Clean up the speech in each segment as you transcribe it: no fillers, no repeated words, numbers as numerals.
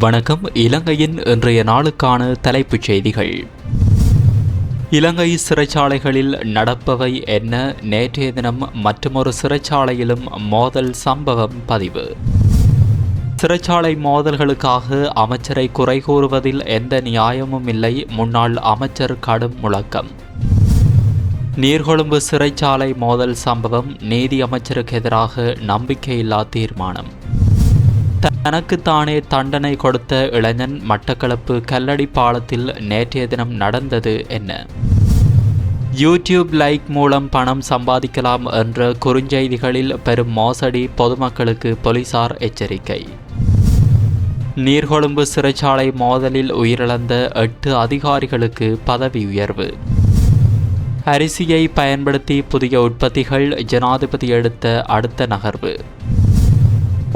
வணக்கம். இலங்கையின் இன்றைய நாளுக்கான தலைப்புச் செய்திகள். இலங்கை சிறைச்சாலைகளில் நடப்பவை என்ன? நேற்றைய தினம் மற்றொரு சிறைச்சாலையிலும் மோதல் சம்பவம் பதிவு. சிறைச்சாலை மோதல்களுக்காக அமைச்சரை குறை கூறுவதில் எந்த நியாயமும் இல்லை. முன்னாள் அமைச்சர் கடும் முழக்கம். நீர்கொழும்பு சிறைச்சாலை மோதல் சம்பவம். நீதி அமைச்சருக்கு எதிராக நம்பிக்கையில்லா தீர்மானம். தனக்குத்தானே தண்டனை கொடுத்த இளைஞன். மட்டக்களப்பு கல்லடி பாலத்தில் நேற்றைய தினம் நடந்தது என்ன? யூடியூப் லைக் மூலம் பணம் சம்பாதிக்கலாம் என்ற குறுஞ்செய்திகளில் பெரும் மோசடி. பொதுமக்களுக்கு போலீசார் எச்சரிக்கை. நீர்கொழும்பு சிறைச்சாலை மோதலில் உயிரிழந்த 8 அதிகாரிகளுக்கு பதவி உயர்வு. அரிசியை பயன்படுத்தி புதிய உற்பத்திகள். ஜனாதிபதி எடுத்த அடுத்த நகர்வு.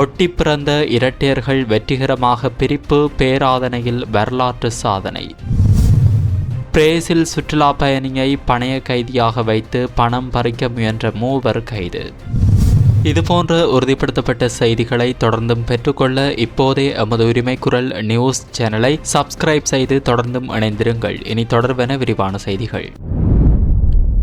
ஒட்டி பிறந்த இரட்டையர்கள் வெற்றிகரமாக பிரிப்பு. பேராதனையில் வரலாற்று சாதனை. பிரேசில் சுற்றுலா பயணியை பணைய கைதியாக வைத்து பணம் பறிக்க முயன்ற 3 கைது. இதுபோன்ற உறுதிப்படுத்தப்பட்ட செய்திகளை தொடர்ந்தும் பெற்றுக்கொள்ள இப்போதே எமது உரிமை குரல் நியூஸ் சேனலை சப்ஸ்கிரைப் செய்து தொடர்ந்தும் இணைந்திருங்கள். இனி தொடர்பென விரிவான செய்திகள்.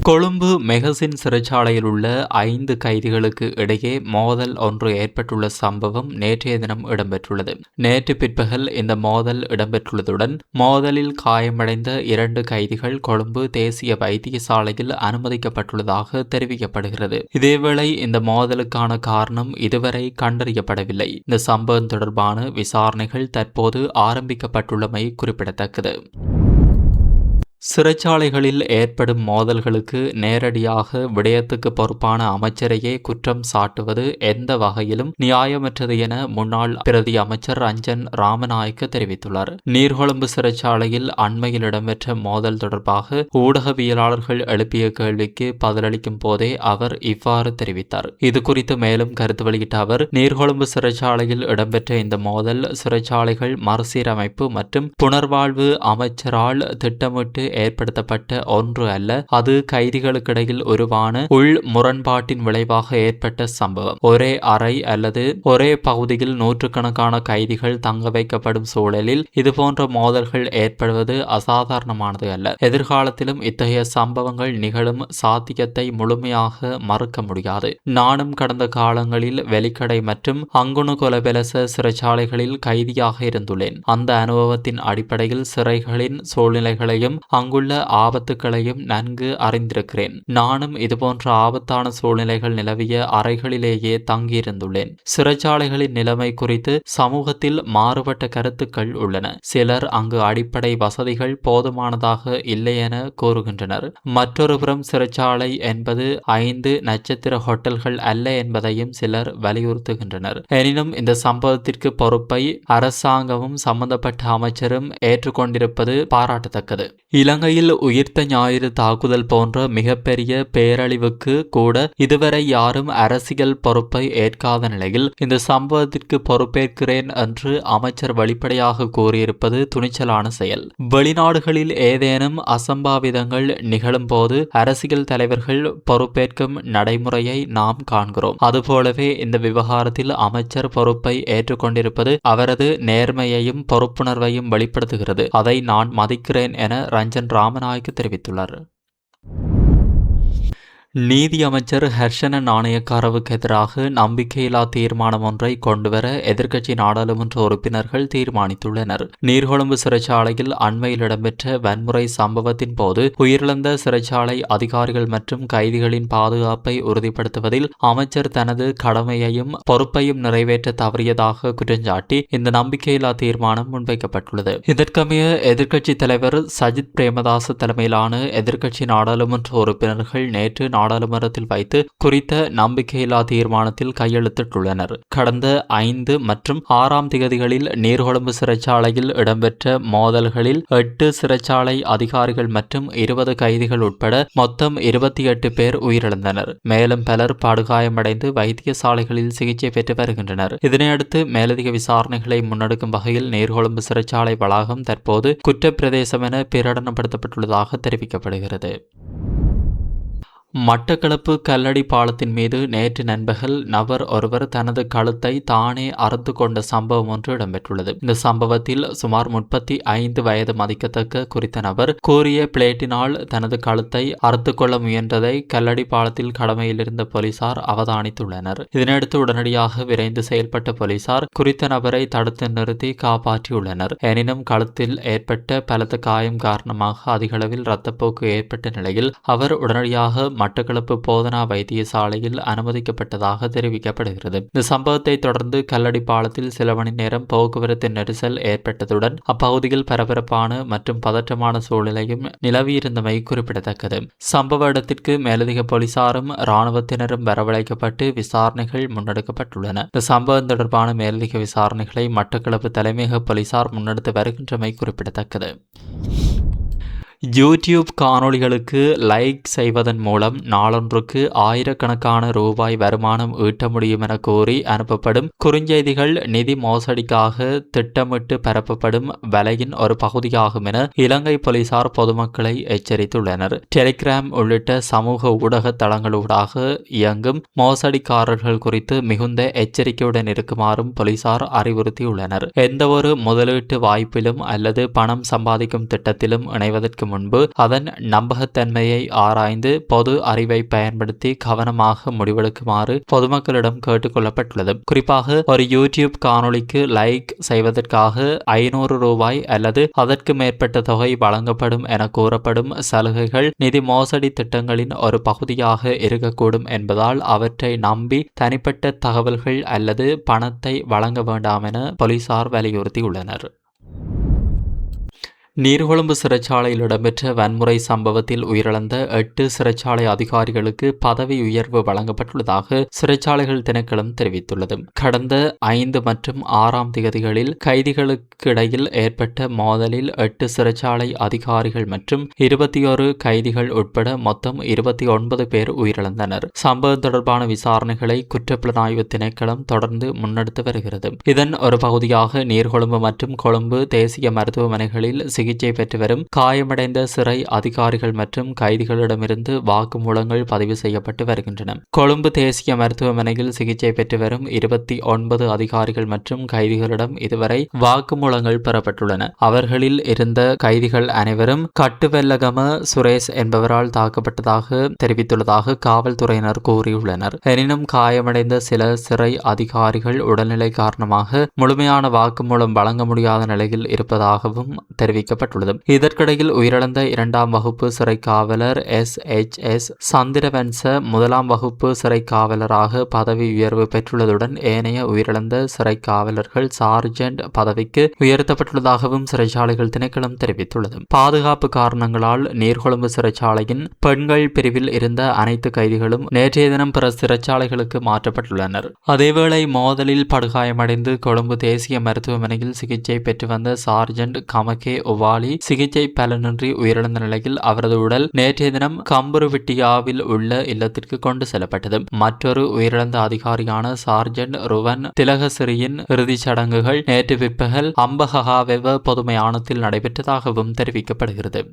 கொழும்பு மெகசின் சிறைச்சாலையில் உள்ள 5 கைதிகளுக்கு இடையே மோதல் ஒன்று ஏற்பட்டுள்ள சம்பவம் நேற்றைய தினம் இடம்பெற்றுள்ளது. நேற்று பிற்பகல் இந்த மோதல் இடம்பெற்றுள்ளதுடன் மோதலில் காயமடைந்த 2 கைதிகள் கொழும்பு தேசிய வைத்தியசாலையில் அனுமதிக்கப்பட்டுள்ளதாக தெரிவிக்கப்படுகிறது. இதேவேளை இந்த மோதலுக்கான காரணம் இதுவரை கண்டறியப்படவில்லை. இந்த சம்பவம் தொடர்பான விசாரணைகள் தற்போது ஆரம்பிக்கப்பட்டுள்ளமை குறிப்பிடத்தக்கது. சிறைச்சாலைகளில் ஏற்படும் மோதல்களுக்கு நேரடியாக விடயத்துக்கு பொறுப்பான அமைச்சரையே குற்றம் சாட்டுவது எந்த வகையிலும் நியாயமற்றது என முன்னாள் பிரதி அமைச்சர் ரஞ்சன் ராமநாயக்க தெரிவித்துள்ளார். நீர்கொழும்பு சிறைச்சாலையில் அண்மையில் இடம்பெற்ற மோதல் தொடர்பாக ஊடகவியலாளர்கள் எழுப்பிய கேள்விக்கு பதிலளிக்கும் போதே அவர் இவ்வாறு தெரிவித்தார். இது குறித்து மேலும் கருத்து வெளியிட்ட அவர், நீர்கொழும்பு சிறைச்சாலையில் இடம்பெற்ற இந்த மோதல் சிறைச்சாலைகள் மறுசீரமைப்பு மற்றும் புனர்வாழ்வு அமைச்சரால் திட்டமிட்டு ஏற்படுத்தப்பட்ட ஒன்று அல்ல. அது கைதிகளுக்கிடையில் உருவான உள் முரண்பாட்டின் விளைவாக ஏற்பட்ட சம்பவம். ஒரே அறை அல்லது ஒரே பகுதியில் நூற்றுக்கணக்கான கைதிகள் தங்க வைக்கப்படும் சூழலில் இதுபோன்ற மோதல்கள் ஏற்படுவது அசாதாரணமானது அல்ல. எதிர்காலத்திலும் இத்தகைய சம்பவங்கள் நிகழும் சாத்தியத்தை முழுமையாக மறுக்க முடியாது. நானும் கடந்த காலங்களில் வெலிக்கடை மற்றும் அங்குணு கொலபெலச சிறைச்சாலைகளில் கைதியாக இருந்துள்ளேன். அந்த அனுபவத்தின் அடிப்படையில் சிறைகளின் சூழ்நிலைகளையும் அங்குள்ள ஆபத்துக்களையும் நன்கு அறிந்திருக்கிறேன். நானும் இதுபோன்ற ஆபத்தான சூழ்நிலைகள் நிலவிய அறைகளிலேயே தங்கியிருந்துள்ளேன். சிறைச்சாலைகளின் நிலைமை குறித்து சமூகத்தில் மாறுபட்ட கருத்துக்கள் உள்ளன. சிலர் அங்கு அடிப்படை வசதிகள் போதுமானதாக இல்லை என கூறுகின்றனர். மற்றொருபுறம் சிறைச்சாலை என்பது 5 நட்சத்திர ஹோட்டல்கள் அல்ல என்பதையும் சிலர் வலியுறுத்துகின்றனர். எனினும் இந்த சம்பவத்திற்கு பொறுப்பை அரசாங்கமும் சம்பந்தப்பட்ட அமைச்சரும் ஏற்றுக்கொண்டிருப்பது பாராட்டத்தக்கது. இலங்கையில் உயிர்த்த ஞாயிறு தாக்குதல் போன்ற மிகப்பெரிய பேரழிவுக்கு கூட இதுவரை யாரும் அரசியல் பொறுப்பை ஏற்காத நிலையில் இந்த சம்பவத்திற்கு பொறுப்பேற்கிறேன் என்று அமைச்சர் வெளிப்படையாக கூறியிருப்பது துணிச்சலான செயல். வெளிநாடுகளில் ஏதேனும் அசம்பாவிதங்கள் நிகழும் போது அரசியல் தலைவர்கள் பொறுப்பேற்கும் நடைமுறையை நாம் காண்கிறோம். அதுபோலவே இந்த விவகாரத்தில் அமைச்சர் பொறுப்பை ஏற்றுக்கொண்டிருப்பது அவரது நேர்மையையும் பொறுப்புணர்வையும் வெளிப்படுத்துகிறது. அதை நான் மதிக்கிறேன் என ரஞ்சன் ராமநாயக்க தெரிவித்துள்ளார். நீதி அமைச்சர் ஹர்ஷன நாணயக்காரவுக்கு எதிராக நம்பிக்கையில்லா தீர்மானம் ஒன்றை கொண்டுவர எதிர்க்கட்சி நாடாளுமன்ற உறுப்பினர்கள் தீர்மானித்துள்ளனர். நீர்கொழும்பு சிறைச்சாலையில் அண்மையில் இடம்பெற்ற வன்முறை சம்பவத்தின் போது உயிரிழந்த சிறைச்சாலை அதிகாரிகள் மற்றும் கைதிகளின் பாதுகாப்பை உறுதிப்படுத்துவதில் அமைச்சர் தனது கடமையையும் பொறுப்பையும் நிறைவேற்ற தவறியதாக குற்றஞ்சாட்டி இந்த நம்பிக்கையில்லா தீர்மானம் முன்வைக்கப்பட்டுள்ளது. இதற்கமைய எதிர்க்கட்சி தலைவர் சஜித் பிரேமதாச தலைமையிலான எதிர்க்கட்சி நாடாளுமன்ற உறுப்பினர்கள் நேற்று நாடாளுமன்றத்தில் வைத்து குறித்த நம்பிக்கையில்லா தீர்மானத்தில் கையெழுத்திட்டுள்ளனர். கடந்த 5 மற்றும் 6ஆம் திகதிகளில் நீர்கொழும்பு சிறைச்சாலையில் இடம்பெற்ற மோதல்களில் 8 சிறைச்சாலை அதிகாரிகள் மற்றும் 20 கைதிகள் உட்பட மொத்தம் 28 பேர் உயிரிழந்தனர். மேலும் பலர் படுகாயமடைந்து வைத்தியசாலைகளில் சிகிச்சை பெற்று வருகின்றனர். இதனையடுத்து மேலதிக விசாரணைகளை முன்னெடுக்கும் வகையில் நீர்கொழும்பு சிறைச்சாலை வளாகம் தற்போது குற்றப்பிரதேசம் என பிரகடனப்படுத்தப்பட்டுள்ளதாக தெரிவிக்கப்படுகிறது. மட்டக்களப்பு கல்லடி பாலத்தின் மீது நேற்று நண்பகல் நபர் ஒருவர் தனது கழுத்தை தானே அறுத்து கொண்ட சம்பவம் ஒன்று இடம்பெற்றுள்ளது. இந்த சம்பவத்தில் சுமார் 35 வயது மதிக்கத்தக்க குறித்த நபர் கூறிய பிளேட்டினால் தனது கழுத்தை அறுத்து கொள்ள முயன்றதை கல்லடி பாலத்தில் கடமையில் இருந்த போலீசார் அவதானித்துள்ளனர். இதனையடுத்து உடனடியாக விரைந்து செயல்பட்ட போலீசார் குறித்த நபரை தடுத்து நிறுத்தி காப்பாற்றியுள்ளனர். எனினும் கழுத்தில் ஏற்பட்ட பலத்த காயம் காரணமாக அதிகளவில் இரத்தப்போக்கு ஏற்பட்ட நிலையில் அவர் உடனடியாக மட்டக்களப்பு போதனா வைத்தியசாலையில் அனுமதிக்கப்பட்டதாக தெரிவிக்கப்படுகிறது. இந்த சம்பவத்தை தொடர்ந்து கல்லடி பாலத்தில் சில மணி நேரம் போக்குவரத்து நெரிசல் ஏற்பட்டதுடன் அப்பகுதியில் பரபரப்பான மற்றும் பதற்றமான சூழ்நிலையும் நிலவியிருந்தமை குறிப்பிடத்தக்கது. சம்பவ இடத்திற்கு மேலதிக போலீசாரும் இராணுவத்தினரும் வரவழைக்கப்பட்டு விசாரணைகள் முன்னெடுக்கப்பட்டுள்ளன. இந்த சம்பவம் தொடர்பான மேலதிக விசாரணைகளை மட்டக்களப்பு தலைமையக போலீசார் முன்னெடுத்து வருகின்றமை குறிப்பிடத்தக்கது. யூடியூப் காணொளிகளுக்கு லைக் செய்வதன் மூலம் நாளொன்றுக்கு ஆயிரக்கணக்கான ரூபாய் வருமானம் ஈட்ட முடியும் என கூறி அனுப்பப்படும் குறுஞ்செய்திகள் நிதி மோசடிக்காக திட்டமிட்டு பரப்பப்படும் வலையின் ஒரு பகுதியாகும் என இலங்கை போலீசார் பொதுமக்களை எச்சரித்துள்ளனர். டெலிகிராம் உள்ளிட்ட சமூக ஊடக தளங்களூடாக இயங்கும் மோசடிக்காரர்கள் குறித்து மிகுந்த எச்சரிக்கையுடன் இருக்குமாறும் போலீசார் அறிவுறுத்தியுள்ளனர். எந்தவொரு முதலீட்டு வாய்ப்பிலும் அல்லது பணம் சம்பாதிக்கும் திட்டத்திலும் இணைவதற்கு முன்பு அதன் நம்பகத்தன்மையை ஆராய்ந்து பொது அறிவை பயன்படுத்தி கவனமாக முடிவெடுக்குமாறு பொதுமக்களிடம் கேட்டுக் கொள்ளப்பட்டுள்ளது. குறிப்பாக ஒரு யூடியூப் காணொளிக்கு லைக் செய்வதற்காக 500 ரூபாய் அல்லது அதற்கு மேற்பட்ட தொகை வழங்கப்படும் என கூறப்படும் சலுகைகள் நிதி மோசடி திட்டங்களின் ஒரு பகுதியாக இருக்கக்கூடும் என்பதால் அவற்றை நம்பி தனிப்பட்ட தகவல்கள் அல்லது பணத்தை வழங்க வேண்டாம் என போலீசார் வலியுறுத்தியுள்ளனர். நீர்கொழும்பு சிறைச்சாலையில் இடம்பெற்ற வன்முறை சம்பவத்தில் உயிரிழந்த 8 சிறைச்சாலை அதிகாரிகளுக்கு பதவி உயர்வு வழங்கப்பட்டுள்ளதாக சிறைச்சாலைகள் திணைக்களம் தெரிவித்துள்ளது. கடந்த 5 மற்றும் 6ஆம் திகதிகளில் கைதிகளுக்கிடையில் ஏற்பட்ட மோதலில் 8 சிறைச்சாலை அதிகாரிகள் மற்றும் 21 கைதிகள் உட்பட மொத்தம் 29 பேர் உயிரிழந்தனர். சம்பவம் தொடர்பான விசாரணைகளை குற்றப்புலனாய்வு திணைக்களம் தொடர்ந்து முன்னெடுத்து வருகிறது. இதன் ஒரு பகுதியாக நீர்கொழும்பு மற்றும் கொழும்பு தேசிய மருத்துவமனைகளில் சிகிச்சை பெற்று வரும் காயமடைந்த சிறை அதிகாரிகள் மற்றும் கைதிகளிடமிருந்து வாக்குமூலங்கள் பதிவு செய்யப்பட்டு வருகின்றன. கொழும்பு தேசிய மருத்துவமனையில் சிகிச்சை பெற்று வரும் 29 அதிகாரிகள் மற்றும் கைதிகளிடம் இதுவரை வாக்குமூலங்கள் பெறப்பட்டுள்ளன. அவர்களில் இருந்த கைதிகள் அனைவரும் கட்டுவெல்லகம சுரேஷ் என்பவரால் தாக்கப்பட்டதாக தெரிவித்துள்ளதாக காவல்துறையினர் கூறியுள்ளனர். எனினும் காயமடைந்த சில சிறை அதிகாரிகள் உடல்நிலை காரணமாக முழுமையான வாக்குமூலம் வழங்க முடியாத நிலையில் இருப்பதாகவும் தெரிவிக்கப்பட்டுள்ளது. இதற்கிடையில் உயிரிழந்த 2ஆம் வகுப்பு சிறை காவலர் SHS சந்திரவன்ச 1ஆம் வகுப்பு சிறை காவலராக பதவி உயர்வு பெற்றுள்ளதுடன் ஏனைய உயிரிழந்த சிறை காவலர்கள் சார்ஜென்ட் பதவிக்கு உயர்த்தப்பட்டுள்ளதாகவும் சிறைச்சாலைகள் திணைக்களம் தெரிவித்துள்ளது. பாதுகாப்பு காரணங்களால் நீர்கொழும்பு சிறைச்சாலையின் பெண்கள் பிரிவில் இருந்த அனைத்து கைதிகளும் நேற்றைய தினம் பிற சிறைச்சாலைகளுக்கு மாற்றப்பட்டுள்ளனர். அதேவேளை மோதலில் படுகாயமடைந்து கொழும்பு தேசிய மருத்துவமனையில் சிகிச்சை பெற்று வந்த சார்ஜென்ட் கமகே ஒவாலி சிகிச்சை பலனின்றி உயிரிழந்த நிலையில் அவரது உடல் நேற்றைய தினம் கம்புருவிட்டியாவில் உள்ள இல்லத்திற்கு கொண்டு செல்லப்பட்டது. மற்றொரு உயிரிழந்த அதிகாரியான சார்ஜென்ட் ருவன் திலகசிறியின் இறுதிச் சடங்குகள் நேற்று பிற்பகல் அம்பஹகாவெவ பொதுமையானத்தில் நடைபெற்றதாகவும் தெரிவிக்கப்படுகிறது.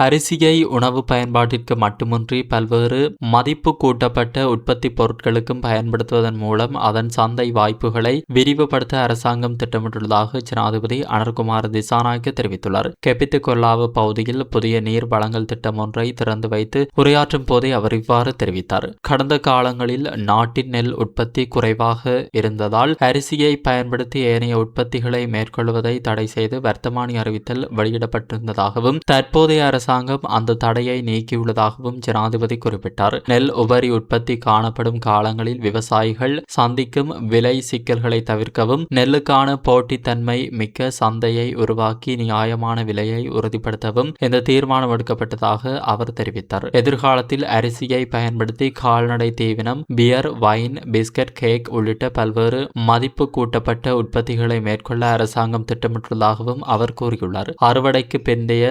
அரிசியை உணவு பயன்பாட்டிற்கு மட்டுமின்றி பல்வேறு மதிப்பு கூட்டப்பட்ட உற்பத்தி பொருட்களுக்கும் பயன்படுத்துவதன் மூலம் அதன் சந்தை வாய்ப்புகளை விரிவுபடுத்த அரசாங்கம் திட்டமிட்டுள்ளதாக ஜனாதிபதி அனுர்குமார் திசாநாயக்க தெரிவித்துள்ளார். கெபித்து கொல்லாவு பகுதியில் புதிய நீர் வழங்கல் திட்டம் ஒன்றை திறந்து வைத்து உரையாற்றும் போதே அவர் இவ்வாறு தெரிவித்தார். கடந்த காலங்களில் நாட்டின் நெல் உற்பத்தி குறைவாக இருந்ததால் அரிசியை பயன்படுத்தி ஏனைய உற்பத்திகளை மேற்கொள்வதை தடை செய்து வர்த்தமானி அறிவித்தல் வெளியிடப்பட்டிருந்ததாகவும் தற்போதைய அரசாங்கம் அந்த தடையை நீக்கியுள்ளதாகவும் ஜனாதிபதி குறிப்பிட்டார். நெல் உபரி உற்பத்தி காணப்படும் காலங்களில் விவசாயிகள் சந்திக்கும் விலை சிக்கல்களை தவிர்க்கவும் நெல்லுக்கான போட்டித்தன்மை மிக்க சந்தையை உருவாக்கி நியாயமான விலையை உறுதிப்படுத்தவும் இந்த தீர்மானம் எடுக்கப்பட்டதாக அவர் தெரிவித்தார். எதிர்காலத்தில் அரிசியை பயன்படுத்தி கால்நடை தீவனம், பியர், வைன், பிஸ்கட், கேக் உள்ளிட்ட பல்வேறு மதிப்பு கூட்டப்பட்ட உற்பத்திகளை மேற்கொள்ள அரசாங்கம் திட்டமிட்டுள்ளதாகவும் அவர் கூறியுள்ளார். அறுவடைக்கு பிந்தைய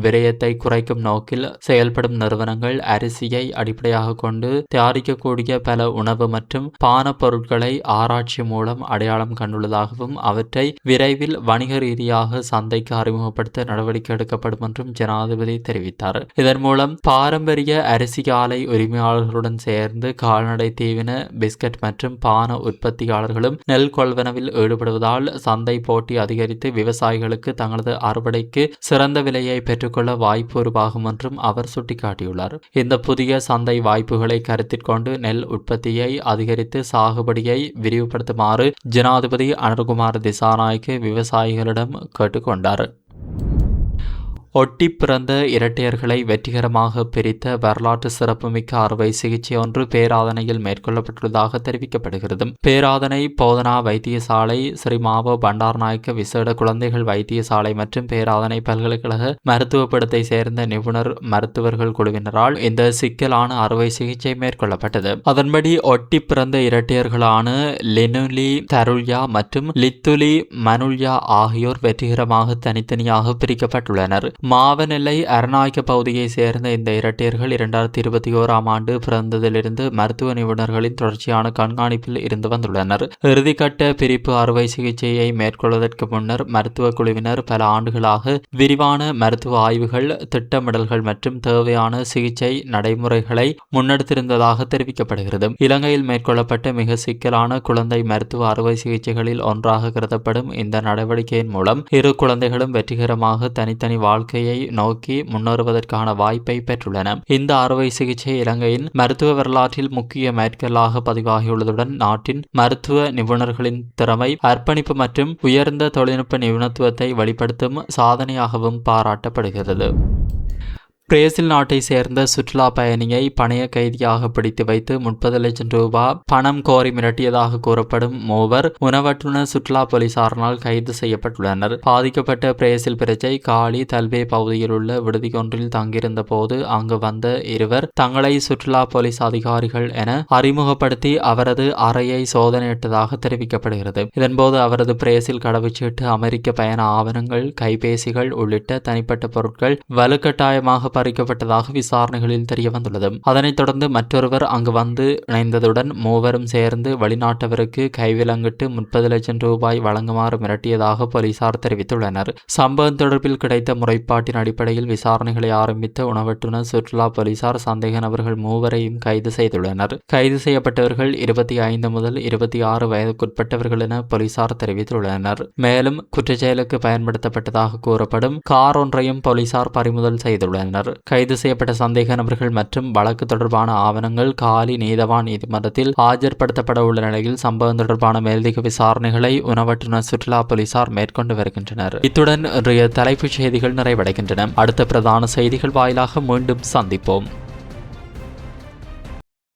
விரயத்தை குறைக்கும் நோக்கில் செயல்படும் நிறுவனங்கள் அரிசியை அடிப்படையாக கொண்டு தயாரிக்கக்கூடிய பல உணவு மற்றும் பான பொருட்களை ஆராய்ச்சி மூலம் அடையாளம் கண்டுள்ளதாகவும் அவற்றை விரைவில் வணிக ரீதியாக சந்தைக்கு அறிமுகப்படுத்த நடவடிக்கை எடுக்கப்படும் என்றும் ஜனாதிபதி தெரிவித்தார். இதன் மூலம் பாரம்பரிய அரிசி ஆலை உரிமையாளர்களுடன் சேர்ந்து கால்நடை தீவன, பிஸ்கட் மற்றும் பான உற்பத்தியாளர்களும் நெல் கொள்வனவில் ஈடுபடுவதால் சந்தை போட்டி அதிகரித்து விவசாயிகளுக்கு தங்களது அறுவடைக்கு சிறந்த விலையை பெற்றுக்கொள்ள வாய்ப்பு உருவாகும் என்றும் அவர் சுட்டிக்காட்டியுள்ளார். இந்த புதிய சந்தை வாய்ப்புகளை கருத்தில் கொண்டு நெல் உற்பத்தியை அதிகரித்து சாகுபடியை விரிவுபடுத்துமாறு ஜனாதிபதி அனுர்குமார் திசாநாயக்க விவசாயிகளிடம் கேட்டுக்கொண்டார். ஒட்டி பிறந்த இரட்டையர்களை வெற்றிகரமாக பிரித்த வரலாற்று சிறப்புமிக்க அறுவை சிகிச்சை ஒன்று பேராதனையில் மேற்கொள்ளப்பட்டுள்ளதாக தெரிவிக்கப்படுகிறது. பேராதனை போதனா வைத்தியசாலை, ஸ்ரீ மாவோ பண்டாரநாயக்க விசேட குழந்தைகள் வைத்தியசாலை மற்றும் பேராதனை பல்கலைக்கழக மருத்துவ பீடத்தை சேர்ந்த நிபுணர் மருத்துவர்கள் குழுவினரால் இந்த சிக்கலான அறுவை சிகிச்சை மேற்கொள்ளப்பட்டது. அதன்படி ஒட்டி பிறந்த இரட்டையர்களான லினுலி தருல்யா மற்றும் லித்துலி மனுல்யா ஆகியோர் வெற்றிகரமாக தனித்தனியாக பிரிக்கப்பட்டுள்ளனர். மாவனெல்லை அரநாயக்க பகுதியை சேர்ந்த இந்த இரட்டையர்கள் 2021 ஆண்டு பிறந்ததிலிருந்து மருத்துவ நிபுணர்களின் தொடர்ச்சியான கண்காணிப்பில் இருந்து வந்துள்ளனர். இறுதிக்கட்ட பிரிப்பு அறுவை சிகிச்சையை மேற்கொள்வதற்கு முன்னர் மருத்துவ குழுவினர் பல ஆண்டுகளாக விரிவான மருத்துவ ஆய்வுகள், திட்டமிடல்கள் மற்றும் தேவையான சிகிச்சை நடைமுறைகளை முன்னெடுத்திருந்ததாக தெரிவிக்கப்படுகிறது. இலங்கையில் மேற்கொள்ளப்பட்ட மிக சிக்கலான குழந்தை மருத்துவ அறுவை சிகிச்சைகளில் ஒன்றாக கருதப்படும் இந்த நடவடிக்கையின் மூலம் இரு குழந்தைகளும் வெற்றிகரமாக தனித்தனி வாழ்க்கையை நோக்கி முன்னேறுவதற்கான வாய்ப்பை பெற்றுள்ளன. இந்த அறுவை சிகிச்சை இலங்கையின் மருத்துவ வரலாற்றில் முக்கிய மைல்கல்லாக பதிவாகியுள்ளதுடன் நாட்டின் மருத்துவ நிபுணர்களின் திறமை, அர்ப்பணிப்பு மற்றும் உயர்ந்த தொழில்நுட்ப நிபுணத்துவத்தை வெளிப்படுத்தும் சாதனையாகவும் பாராட்டப்படுகிறது. பிரேசில் நாட்டை சேர்ந்த சுற்றுலா பயணியை பணைய கைதியாக பிடித்து வைத்து 30 லட்சம் ரூபாய் பணம் கோரி மிரட்டியதாக கூறப்படும் மூவர் உணவட்டுநர் சுற்றுலா போலீசாரினால் கைது செய்யப்பட்டுள்ளனர். பாதிக்கப்பட்ட பிரேசில் பிரஜை காலி தல்வே பகுதியில் உள்ள விடுதி ஒன்றில் தங்கியிருந்த போது அங்கு வந்த இருவர் தங்களை சுற்றுலா போலீஸ் அதிகாரிகள் என அறிமுகப்படுத்தி அவரது அறையை சோதனையிட்டதாக தெரிவிக்கப்படுகிறது. இதன்போது அவரது பிரேசில் கடவுச்சீட்டு, அமெரிக்க பயண ஆவணங்கள், கைபேசிகள் உள்ளிட்ட தனிப்பட்ட பொருட்கள் வலுக்கட்டாயமாக பறிக்கப்பட்டதாக விசாரணைகளில் தெரிய வந்துள்ளது. அதனைத் தொடர்ந்து மற்றொருவர் அங்கு வந்து இணைந்ததுடன் மூவரும் சேர்ந்து வெளிநாட்டவருக்கு கைவிலங்கிட்டு 30 லட்சம் ரூபாய் வழங்குமாறு மிரட்டியதாக போலீசார் தெரிவித்துள்ளனர். சம்பவம் தொடர்பில் கிடைத்த முறைப்பாட்டின் அடிப்படையில் விசாரணைகளை ஆரம்பித்த உணவட்டுநர் சுற்றுலா போலீசார் சந்தேக நபர்கள் மூவரையும் கைது செய்துள்ளனர். கைது செய்யப்பட்டவர்கள் 25 முதல் 26 வயதுக்குட்பட்டவர்கள் என போலீசார் தெரிவித்துள்ளனர். மேலும் குற்றச்செயலுக்கு பயன்படுத்தப்பட்டதாக கூறப்படும் கார் ஒன்றையும் போலீசார் பறிமுதல் செய்துள்ளனர். கைது செய்யப்பட்ட சந்தேக நபர்கள் மற்றும் வழக்கு தொடர்பான ஆவணங்கள் காலி நீதவான் நீதிமன்றத்தில் ஆஜர்படுத்தப்பட உள்ள நிலையில் சம்பவம் தொடர்பான மேலதிக விசாரணைகளை உணவட்டுநர் சுற்றுலா போலீசார் மேற்கொண்டு வருகின்றனர். இத்துடன் இன்றைய தலைப்புச் செய்திகள் நிறைவடைகின்றன. அடுத்த பிரதான செய்திகள் வாயிலாக மீண்டும் சந்திப்போம்.